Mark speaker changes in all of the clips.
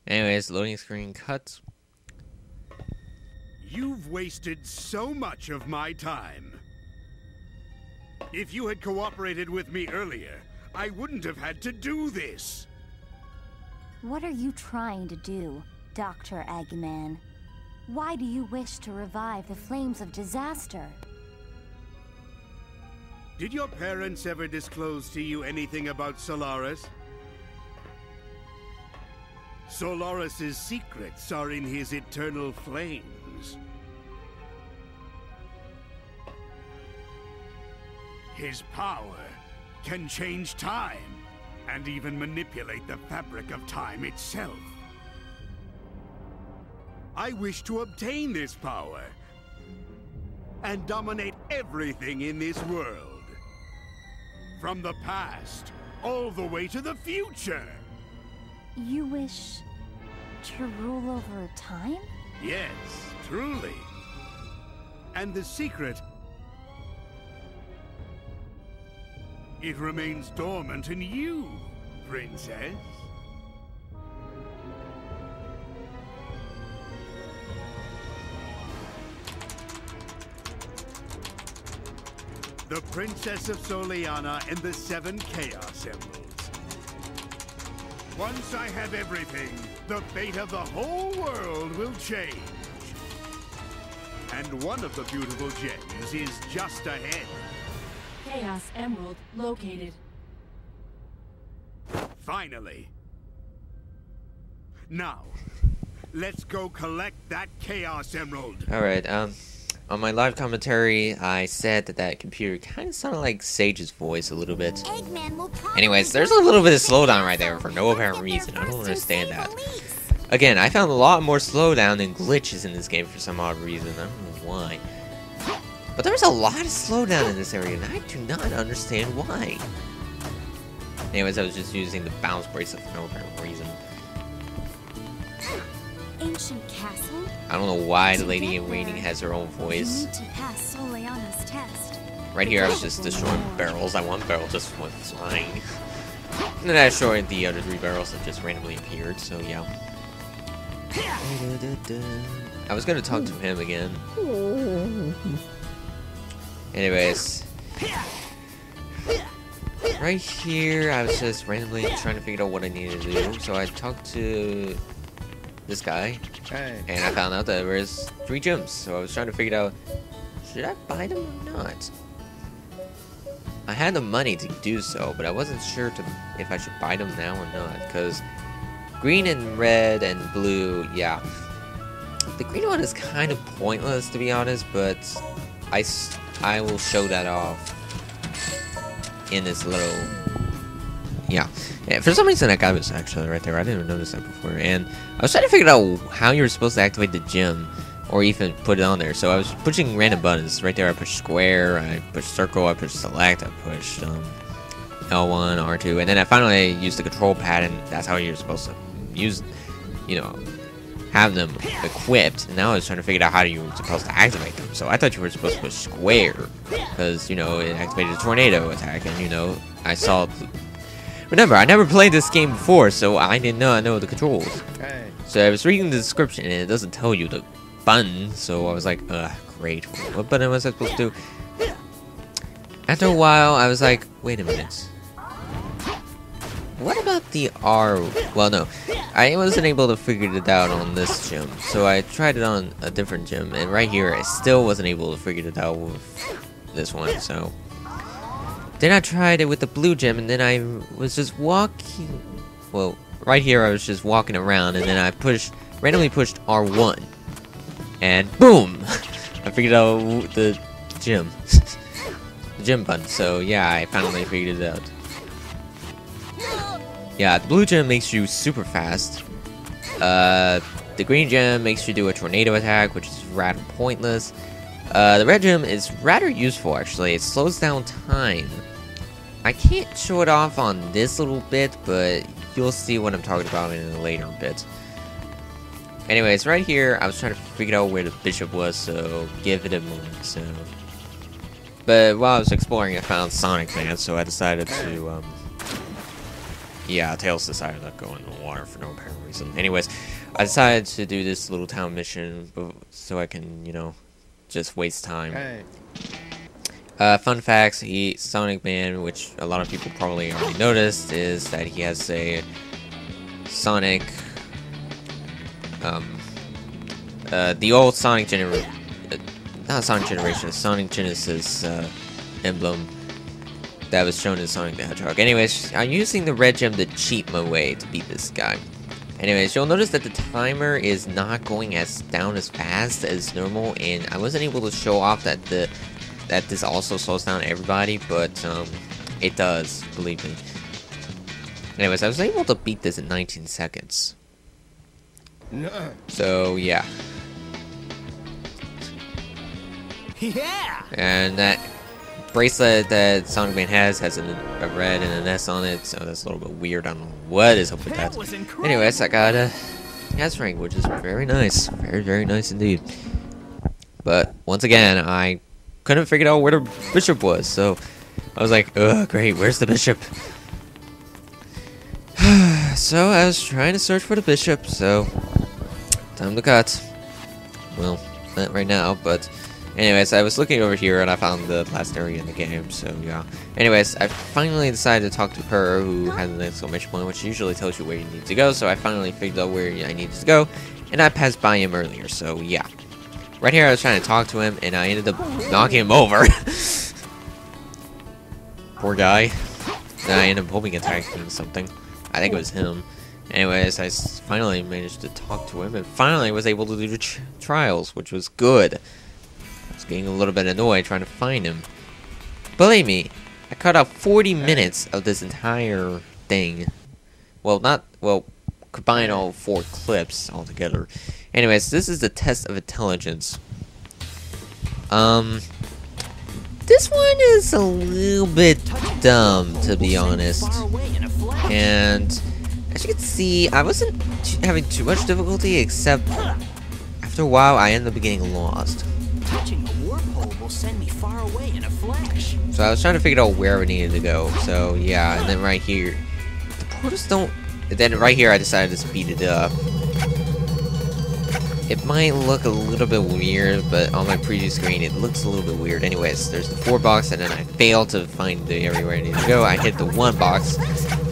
Speaker 1: Anyways, loading screen cuts.
Speaker 2: You've wasted so much of my time. If you had cooperated with me earlier, I wouldn't have had to do this.
Speaker 3: What are you trying to do, Dr. Eggman? Why do you wish to revive the flames of disaster?
Speaker 2: Did your parents ever disclose to you anything about Solaris? Solaris's secrets are in his eternal flames. His power can change time, and even manipulate the fabric of time itself. I wish to obtain this power, and dominate everything in this world. From the past, all the way to the future.
Speaker 3: You wish to rule over time?
Speaker 2: Yes, truly. And the secret, it remains dormant in you, Princess. The Princess of Soliana and the 7 Chaos Emeralds. Once I have everything, the fate of the whole world will change. And one of the beautiful gems is just ahead.
Speaker 4: Chaos Emerald located.
Speaker 2: Finally. Now, let's go collect that Chaos Emerald.
Speaker 1: Alright, on my live commentary, I said that computer kind of sounded like Sage's voice a little bit. Anyways, there's a little bit of slowdown right there for no apparent reason. I don't understand that. Again, I found a lot more slowdown and glitches in this game for some odd reason. I don't know why. But there's a lot of slowdown in this area, and I do not understand why. Anyways, I was just using the bounce bracelet for no apparent reason.
Speaker 3: Ancient castle?
Speaker 1: I don't know why the lady in waiting has her own voice.
Speaker 3: You need to pass Soliana's test.
Speaker 1: Right here, I was just destroying barrels. That one barrel just went flying. And then I destroyed the other 3 barrels that just randomly appeared, so yeah. I was gonna talk to him again. Anyways. Right here, I was just randomly trying to figure out what I needed to do. So I talked to this guy, and I found out that there was 3 gems. So I was trying to figure out, should I buy them or not? I had the money to do so, but I wasn't sure if I should buy them now or not, because green and red and blue, yeah. The green one is kind of pointless, to be honest, but I will show that off in this little, yeah. For some reason I got this actually right there. I didn't even notice that before, and I was trying to figure out how you were supposed to activate the gem, or even put it on there. So I was pushing random buttons. Right there I pushed square, I pushed circle, I pushed select, I pushed L1, R2, and then I finally used the control pad, and that's how you're supposed to use, you know, have them equipped. And now I was trying to figure out how you were supposed to activate them. So I thought you were supposed to push square, because, you know, it activated a tornado attack, and, you know, I saw... Remember, I never played this game before, so I did not know the controls. So I was reading the description, and it doesn't tell you the button, so I was like, ugh, great. What button was I supposed to do? After a while, I was like, wait a minute. What about the R? Well, no. I wasn't able to figure it out on this gem, so I tried it on a different gem, and right here, I still wasn't able to figure it out with this one, so... Then I tried it with the blue gem, and then I was just walking... Well, right here I was just walking around, and then I randomly pushed R1. And boom! I figured out the gem. The gem button, so yeah, I finally figured it out. Yeah, the blue gem makes you super fast. The green gem makes you do a tornado attack, which is rather pointless. The red gem is rather useful, actually. It slows down time. I can't show it off on this little bit, but you'll see what I'm talking about in a later bit. Anyways, right here, I was trying to figure out where the bishop was, so give it a moment, so... But while I was exploring, I found Sonic Man, so I decided to, yeah, Tails decided to go in the water for no apparent reason. Anyways, I decided to do this little town mission so I can, you know, just waste time. Fun facts, Sonic Man, which a lot of people probably already noticed, is that he has a Sonic, the old Sonic not Sonic Generation, Sonic Genesis emblem that was shown in Sonic the Hedgehog. Anyways, I'm using the red gem to cheat my way to beat this guy. Anyways, you'll notice that the timer is not going down as fast as normal, and I wasn't able to show off that this also slows down everybody, but it does, believe me. Anyways, I was able to beat this in 19 seconds. So yeah. Yeah. And that bracelet that Sonic Man has a red and an S on it, so that's a little bit weird. I don't know what is up with that. Anyways, I got a S rank, which is very nice. Very, very nice indeed. But once again, I couldn't figure out where the bishop was, so I was like, ugh, great, where's the bishop? So I was trying to search for the bishop, so time to cut. Well, not right now, but anyways, I was looking over here and I found the last area in the game, so yeah. Anyways, I finally decided to talk to her, who had an exclamation point, which usually tells you where you need to go, so I finally figured out where I needed to go, and I passed by him earlier, so yeah. Right here, I was trying to talk to him, and I ended up knocking him over. Poor guy. Then I ended up hoping attacking something. I think it was him. Anyways, I finally managed to talk to him, and finally was able to do the trials, which was good. I was getting a little bit annoyed trying to find him. Believe me, I cut out 40 minutes of this entire thing. Well, combine all 4 clips all together. Anyways, this is the test of intelligence. This one is a little bit dumb, to be honest. And as you can see, I wasn't having too much difficulty, except after a while, I ended up getting lost.
Speaker 5: Touching a warp will send me far away in a flash.
Speaker 1: So I was trying to figure out where I needed to go. So yeah, and then right here, the portals don't. Then right here, I decided to speed it up. It might look a little bit weird, but on my preview screen, it looks a little bit weird. Anyways, there's the 4 box, and then I failed to find the area where I need to go. I hit the 1 box,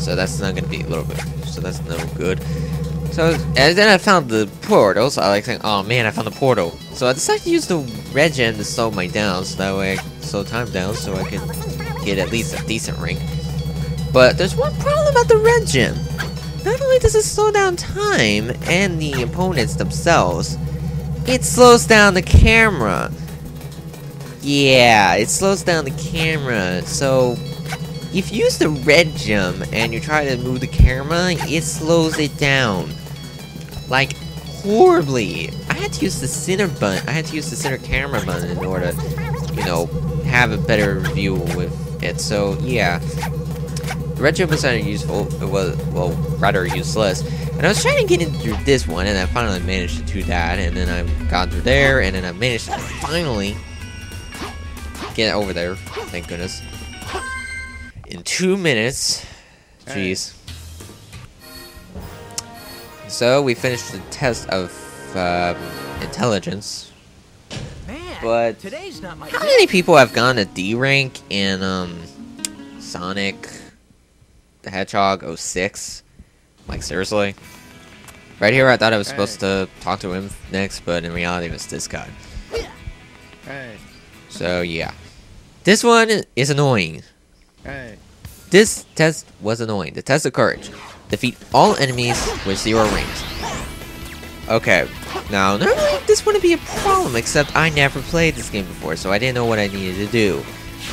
Speaker 1: so that's not gonna be a little bit. So that's no good. So and then I found the portal. So I like saying, oh man, I found the portal. So I decided to use the red gem to slow my down, so that way I can slow time down, so I can get at least a decent rank. But there's one problem about the red gem. Not only does it slow down time and the opponents themselves, it slows down the camera. Yeah, it slows down the camera. So if you use the red gem and you try to move the camera, it slows it down. Like, horribly. I had to use the center button. I had to use the center camera button in order to, you know, have a better view with it. So yeah. The red gem was rather useful, well, rather useless. And I was trying to get into this one, and I finally managed to do that, and then I got through there, and then I managed to finally get over there, thank goodness. In 2 minutes. Jeez. So, we finished the test of, intelligence.
Speaker 5: Man,
Speaker 1: but
Speaker 5: today's not my
Speaker 1: how many people have gone to D rank in, Sonic the Hedgehog 06? Like, seriously? Right here, I thought I was supposed to talk to him next, but in reality, it was this guy. So, yeah. This one is annoying. This test was annoying. The test of courage. Defeat all enemies with 0 rings. Okay. Now, normally, this wouldn't be a problem, except I never played this game before, so I didn't know what I needed to do.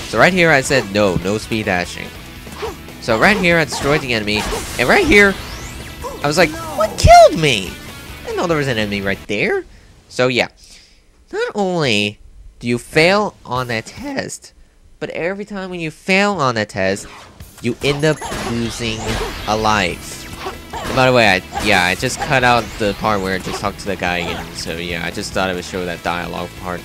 Speaker 1: So right here, I said, no speed dashing. So right here, I destroyed the enemy, and right here, I was like, what killed me? I didn't know there was an enemy right there. So yeah, not only do you fail on that test, but every time when you fail on that test, you end up losing a life. And by the way, I just cut out the part where I just talked to the guy again. So yeah, I just thought I would show that dialogue part.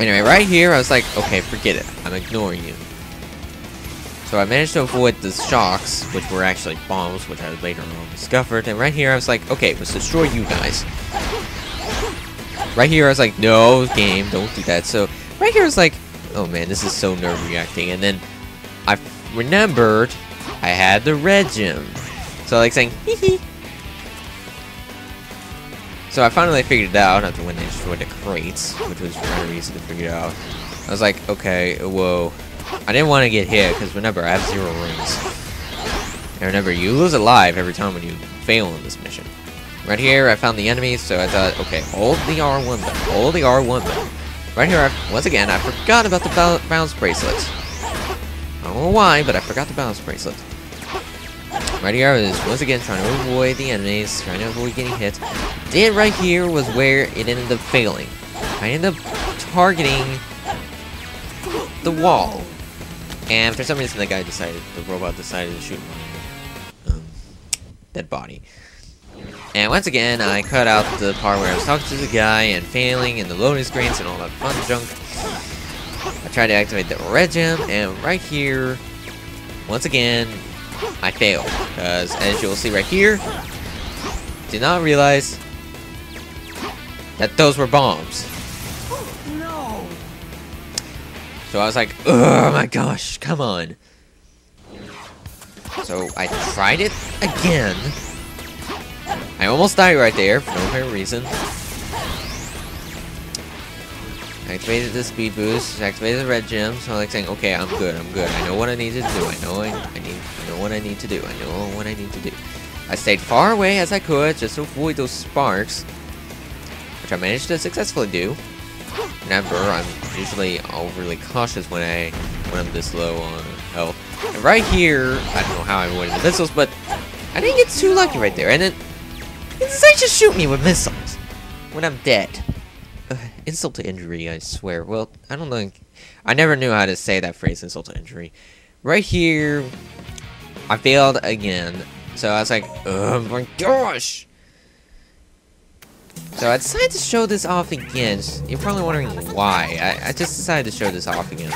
Speaker 1: Anyway, right here, I was like, okay, forget it. I'm ignoring you. So I managed to avoid the shocks, which were actually bombs, which I later on discovered. And right here, I was like, okay, let's destroy you guys. Right here, I was like, no, game, don't do that. So right here, I was like, oh man, this is so nerve-reacting. And then I remembered I had the red gem. So like saying, hee hee. So I finally figured it out after when they destroyed the crates, which was very easy to figure out. I was like, okay, whoa. I didn't want to get hit, because remember, I have 0 rings. And remember, you lose alive every time when you fail in this mission. Right here, I found the enemies, so I thought, okay, hold the R1 button, hold the R1 button. Right here, once again, I forgot about the bounce bracelet. I don't know why, but I forgot the bounce bracelet. Right here, I was once again trying to avoid the enemies, trying to avoid getting hit. Then right here was where it ended up failing. I ended up targeting the wall. And for some reason, the robot decided to shoot my dead body. And once again, I cut out the part where I was talking to the guy and failing in the loading screens and all that fun junk. I tried to activate the red gem, and right here, once again, I failed. Because as you'll see right here, did not realize that those were bombs. So I was like, oh my gosh, come on. So I tried it again. I almost died right there for no apparent reason. I activated the speed boost, activated the red gem, so I'm like saying, okay, I'm good. I know what I need to do. I know what I need to do. I know what I need to do. I stayed far away as I could just to avoid those sparks, which I managed to successfully do. Remember, I'm usually overly cautious when I'm this low on health. And right here, I don't know how I avoided the missiles, but I didn't get too lucky right there. And then they just shoot me with missiles when I'm dead. Insult to injury, I swear. Well, I don't know. I never knew how to say that phrase, insult to injury. Right here, I failed again. So I was like, oh my gosh! So I decided to show this off again. You're probably wondering why. I just decided to show this off again.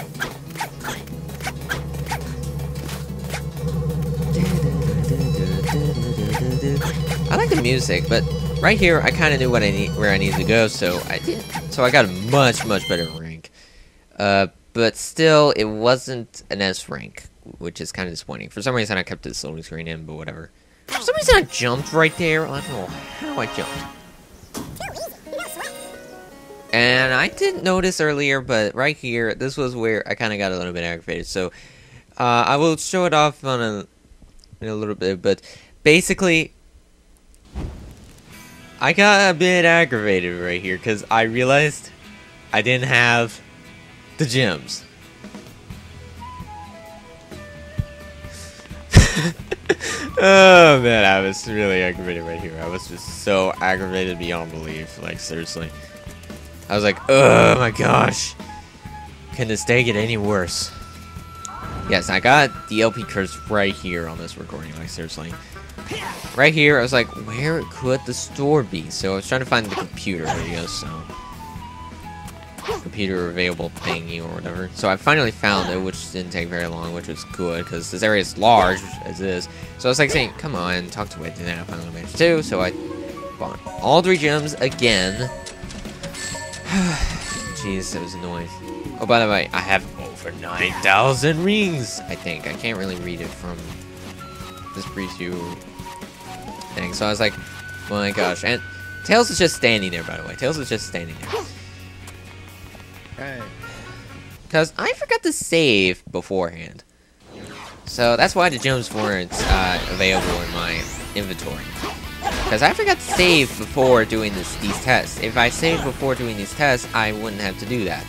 Speaker 1: I like the music, but right here I kind of knew what where I needed to go, so I did. So I got a much better rank. But still, it wasn't an S rank, which is kind of disappointing. For some reason, I kept this loading screen in, but whatever. For some reason, I jumped right there. I don't know how I jumped. And I didn't notice earlier, but right here, this was where I kind of got a little bit aggravated. So I will show it off in a little bit, but basically, I got a bit aggravated right here because I realized I didn't have the gems. Oh man, I was really aggravated right here. I was just so aggravated beyond belief. Like, seriously. I was like, oh my gosh. Can this day get any worse? Yes, I got the LP curse right here on this recording. Like, seriously. Right here, I was like, where could the store be? So I was trying to find the computer. There you go, so. Computer available thingy or whatever. So I finally found it, which didn't take very long, which was good, because this area is large, as it is. So I was like saying, come on, talk to it, and then I finally managed to, so I bought all 3 gems again. Jeez, that was annoying. Oh, by the way, I have over 9,000 rings, I think. I can't really read it from this preview thing. So I was like, oh my gosh. And Tails is just standing there, by the way. Tails is just standing there. Because I forgot to save beforehand. So that's why the gems weren't available in my inventory. Because I forgot to save before doing these tests. If I saved before doing these tests, I wouldn't have to do that.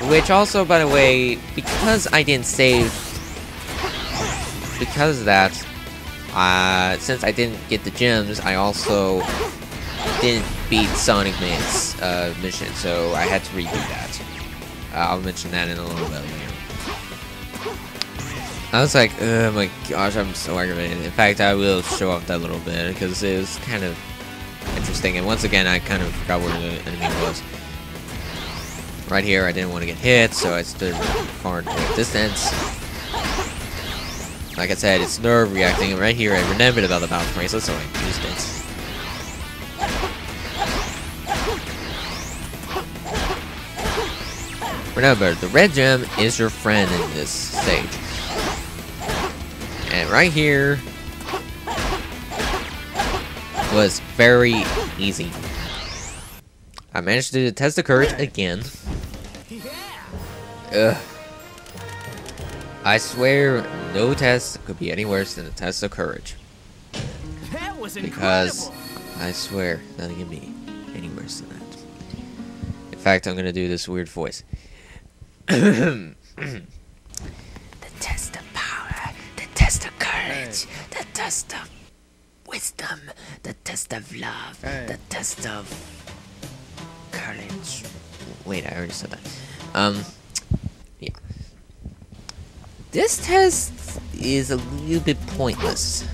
Speaker 1: Which also, by the way, because I didn't save, because of that, since I didn't get the gems, I also didn't beat Sonic Man's mission, so I had to redo that. I'll mention that in a little bit later. I was like, oh my gosh, I'm so aggravated. In fact, I will show off that little bit, because it was kind of interesting, and once again, I kind of forgot where the enemy was. Right here, I didn't want to get hit, so I stood far away distance. Like I said, it's nerve-reacting. Right here, I remembered about the battle bracelet, so I used it. Remember, the red gem is your friend in this stage. And right here was very easy. I managed to test the courage again. Ugh. I swear, no test could be any worse than a test of courage.
Speaker 5: That was
Speaker 1: Because
Speaker 5: incredible.
Speaker 1: I swear, nothing can be any worse than that. In fact, I'm gonna do this weird voice. The test of power, the test of courage, the test of wisdom, the test of love, the test of courage. Wait, I already said that. Yeah. This test is a little bit pointless.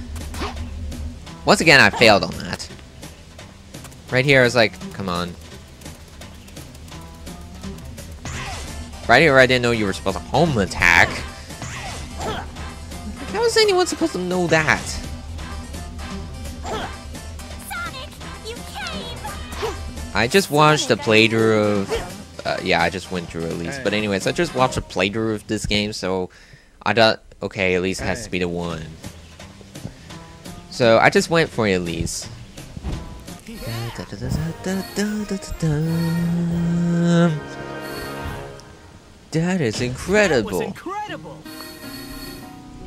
Speaker 1: Once again, I failed on that. Right here, I was like, come on. Right here, I didn't know you were supposed to home attack. How is anyone supposed to know that?
Speaker 3: Sonic, you came!
Speaker 1: I just watched a playthrough of... yeah, I just went through Elise. But anyways, I just watched a playthrough of this game, so I thought, okay, Elise has to be the one. So I just went for Elise. That is incredible.
Speaker 5: That was incredible.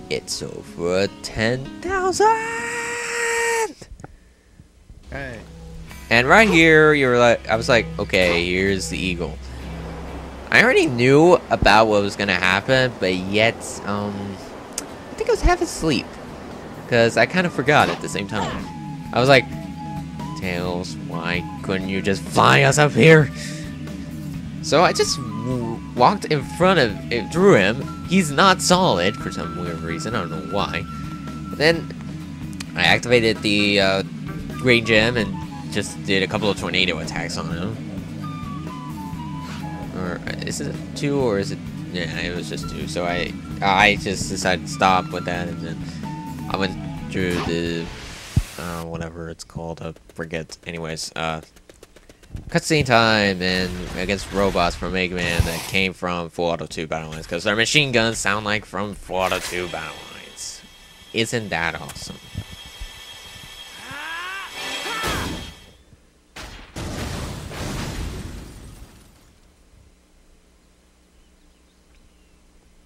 Speaker 1: It's over 10,000. And right here, you're like, I was like, okay, here's the eagle. I already knew about what was gonna happen, but yet, I think I was half asleep, because I kind of forgot at the same time. I was like, Tails, why couldn't you just fly us up here? So I just walked in front of it, through him. He's not solid for some weird reason. I don't know why. Then I activated the green gem and just did a couple of tornado attacks on him. Or is it 2 or is it? Yeah, it was just 2. So I just decided to stop with that, and then I went through the whatever it's called. I forget. Anyways, cutscene time and against robots from Mega Man that came from Full Auto 2 Battle Lines, because their machine guns sound like from Full Auto 2 Battle Lines. Isn't that awesome?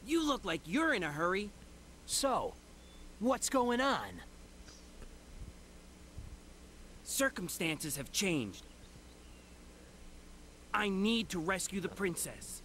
Speaker 5: You look like you're in a hurry. So, what's going on? Circumstances have changed. I need to rescue the princess.